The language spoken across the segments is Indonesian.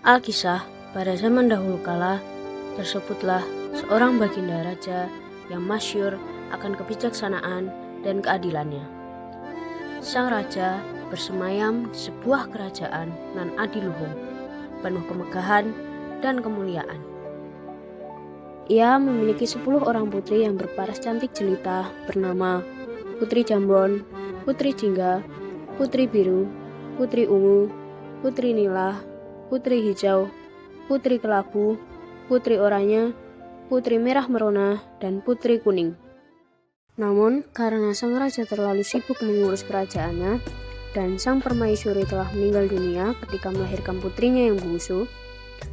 Alkisah, pada zaman dahulu kala, tersebutlah seorang baginda raja yang masyhur akan kebijaksanaan dan keadilannya. Sang raja bersemayam di sebuah kerajaan nan adiluhung, penuh kemegahan dan kemuliaan. Ia memiliki 10 orang putri yang berparas cantik jelita bernama Putri Jambon, Putri Jingga, Putri Biru, Putri Ungu, Putri Nila, Putri Hijau, Putri Kelabu, Putri Oranye, Putri Merah Merona, dan Putri Kuning. Namun, karena sang raja terlalu sibuk mengurus kerajaannya dan sang permaisuri telah meninggal dunia ketika melahirkan putrinya yang bungsu,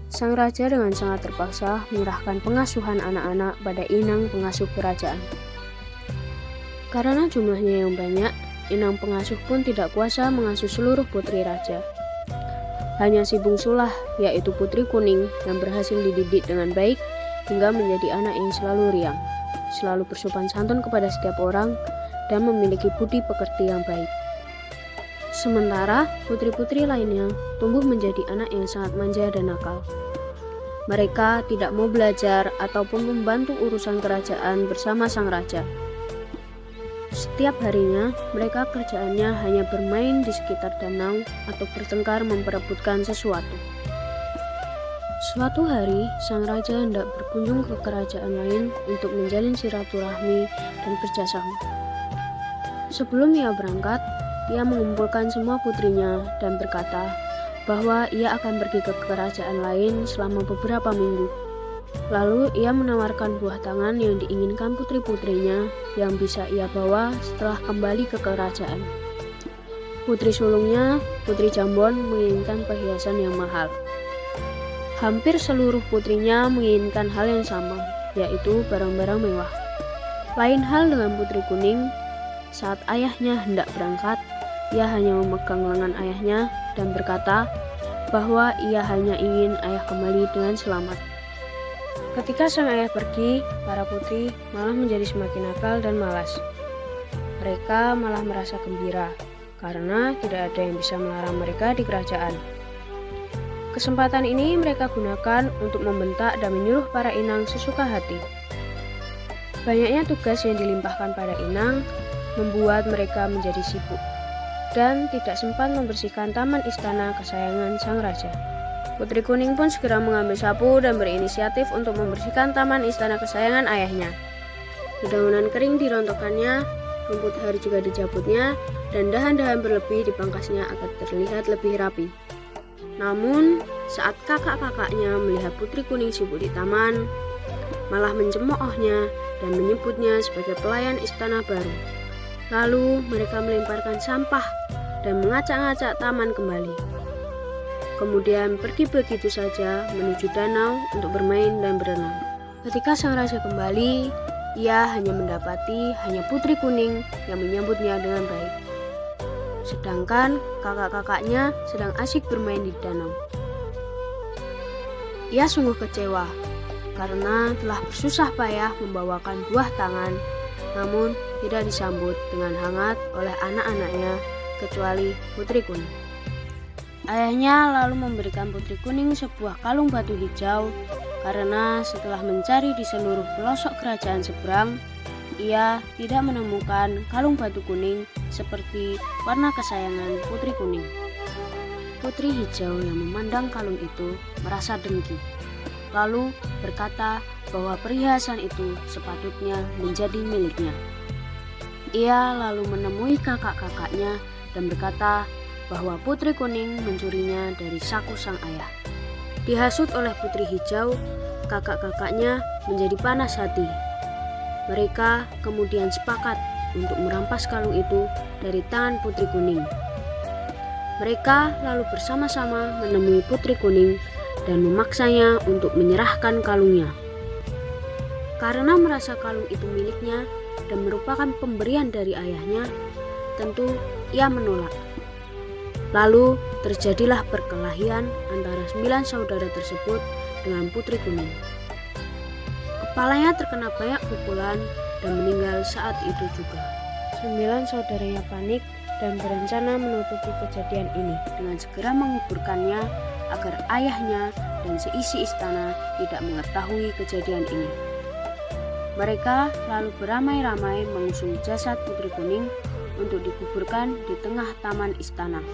sang raja dengan sangat terpaksa menyerahkan pengasuhan anak-anak pada inang pengasuh kerajaan. Karena jumlahnya yang banyak, inang pengasuh pun tidak kuasa mengasuh seluruh putri raja. Hanya si bungsulah, yaitu Putri Kuning, yang berhasil dididik dengan baik hingga menjadi anak yang selalu riang, selalu bersopan santun kepada setiap orang, dan memiliki budi pekerti yang baik. Sementara putri-putri lainnya tumbuh menjadi anak yang sangat manja dan nakal. Mereka tidak mau belajar ataupun membantu urusan kerajaan bersama sang raja. Setiap harinya, mereka kerjaannya hanya bermain di sekitar danau atau bertengkar memperebutkan sesuatu. Suatu hari, sang raja hendak berkunjung ke kerajaan lain untuk menjalin silaturahmi dan kerjasama. Sebelum ia berangkat, ia mengumpulkan semua putrinya dan berkata bahwa ia akan pergi ke kerajaan lain selama beberapa minggu. Lalu ia menawarkan buah tangan yang diinginkan putri-putrinya yang bisa ia bawa setelah kembali ke kerajaan. Putri sulungnya, Putri Jambon, menginginkan perhiasan yang mahal. Hampir seluruh putrinya menginginkan hal yang sama, yaitu barang-barang mewah. Lain hal dengan Putri Kuning. Saat ayahnya hendak berangkat, ia hanya memegang lengan ayahnya dan berkata bahwa ia hanya ingin ayah kembali dengan selamat. Ketika sang ayah pergi, para putri malah menjadi semakin nakal dan malas. Mereka malah merasa gembira karena tidak ada yang bisa melarang mereka di kerajaan. Kesempatan ini mereka gunakan untuk membentak dan menyuruh para inang sesuka hati. Banyaknya tugas yang dilimpahkan pada inang membuat mereka menjadi sibuk dan tidak sempat membersihkan taman istana kesayangan sang raja. Putri Kuning pun segera mengambil sapu dan berinisiatif untuk membersihkan taman istana kesayangan ayahnya. Dedaunan kering dirontokkannya, rumput hari juga dicabutnya, dan dahan-dahan berlebih dipangkasnya agar terlihat lebih rapi. Namun, saat kakak-kakaknya melihat Putri Kuning sibuk di taman, malah mencemoohnya dan menyebutnya sebagai pelayan istana baru. Lalu mereka melemparkan sampah dan mengacak-ngacak taman kembali. Kemudian pergi begitu saja menuju danau untuk bermain dan berenang. Ketika sang raja kembali, ia hanya mendapati Putri Kuning yang menyambutnya dengan baik. Sedangkan kakak-kakaknya sedang asyik bermain di danau. Ia sungguh kecewa karena telah bersusah payah membawakan buah tangan, namun tidak disambut dengan hangat oleh anak-anaknya kecuali Putri Kuning. Ayahnya lalu memberikan Putri Kuning sebuah kalung batu hijau karena setelah mencari di seluruh pelosok kerajaan seberang, ia tidak menemukan kalung batu kuning seperti warna kesayangan Putri Kuning. Putri Hijau yang memandang kalung itu merasa dengki, lalu berkata bahwa perhiasan itu sepatutnya menjadi miliknya. Ia lalu menemui kakak-kakaknya dan berkata bahwa Putri Kuning mencurinya dari saku sang ayah. Dihasut oleh Putri Hijau, kakak-kakaknya menjadi panas hati. Mereka kemudian sepakat untuk merampas kalung itu dari tangan Putri Kuning. Mereka lalu bersama-sama menemui Putri Kuning dan memaksanya untuk menyerahkan kalungnya. Karena merasa kalung itu miliknya dan merupakan pemberian dari ayahnya, tentu ia menolak. Lalu terjadilah perkelahian antara 9 saudara tersebut dengan Putri Kuning. Kepalanya terkena banyak pukulan dan meninggal saat itu juga. 9 saudaranya panik dan berencana menutupi kejadian ini dengan segera menguburkannya agar ayahnya dan seisi istana tidak mengetahui kejadian ini. Mereka lalu beramai-ramai mengusung jasad Putri Kuning untuk dikuburkan di tengah taman istana.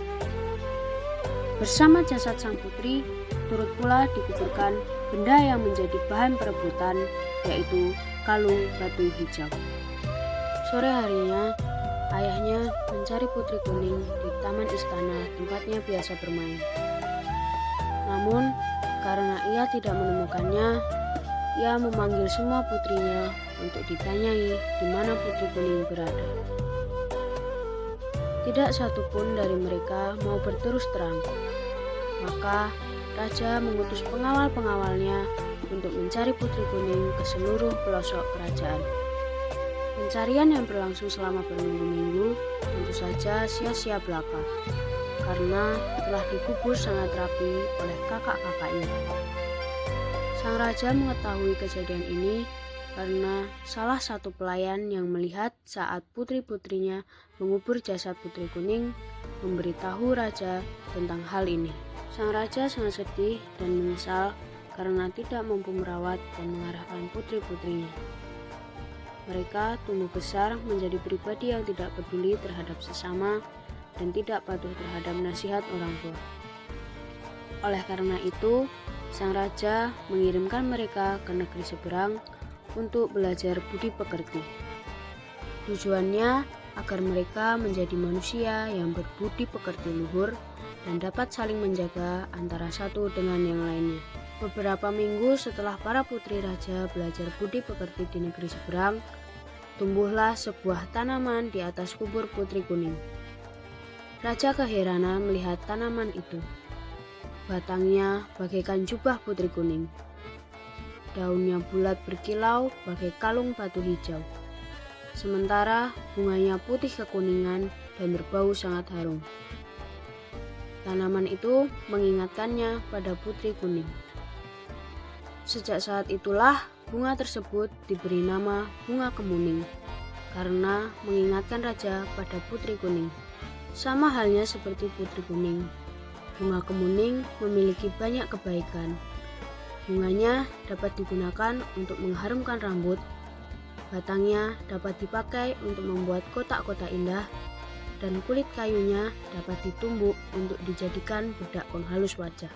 Bersama jasad sang putri, turut pula dikuburkan benda yang menjadi bahan perebutan, yaitu kalung batu hijau. Sore harinya, ayahnya mencari Putri Kuning di taman istana tempatnya biasa bermain. Namun, karena ia tidak menemukannya, ia memanggil semua putrinya untuk ditanyai di mana Putri Kuning berada. Tidak satupun dari mereka mau berterus terang. Maka raja mengutus pengawal-pengawalnya untuk mencari Putri Kuning ke seluruh pelosok kerajaan. Pencarian yang berlangsung selama berminggu-minggu tentu saja sia-sia belaka, karena telah dikubur sangat rapi oleh kakak-kakaknya. Sang raja mengetahui kejadian ini karena salah satu pelayan yang melihat saat putri-putrinya mengubur jasad Putri Kuning memberitahu raja tentang hal ini. Sang raja sangat sedih dan menyesal karena tidak mampu merawat dan mengarahkan putri-putrinya. Mereka tumbuh besar menjadi pribadi yang tidak peduli terhadap sesama dan tidak patuh terhadap nasihat orang tua. Oleh karena itu, sang raja mengirimkan mereka ke negeri seberang untuk belajar budi pekerti. Tujuannya agar mereka menjadi manusia yang berbudi pekerti luhur dan dapat saling menjaga antara satu dengan yang lainnya. Beberapa minggu setelah para putri raja belajar budi pekerti di negeri seberang, tumbuhlah sebuah tanaman di atas kubur Putri Kuning. Raja keheranan melihat tanaman itu. Batangnya bagaikan jubah Putri Kuning. Daunnya bulat berkilau bagai kalung batu hijau. Sementara bunganya putih kekuningan dan berbau sangat harum. Tanaman itu mengingatkannya pada Putri Kuning. Sejak saat itulah bunga tersebut diberi nama bunga kemuning karena mengingatkan raja pada Putri Kuning. Sama halnya seperti Putri Kuning, bunga kemuning memiliki banyak kebaikan. Bunganya dapat digunakan untuk mengharumkan rambut, batangnya dapat dipakai untuk membuat kotak-kotak indah, dan kulit kayunya dapat ditumbuk untuk dijadikan bedak penghalus wajah.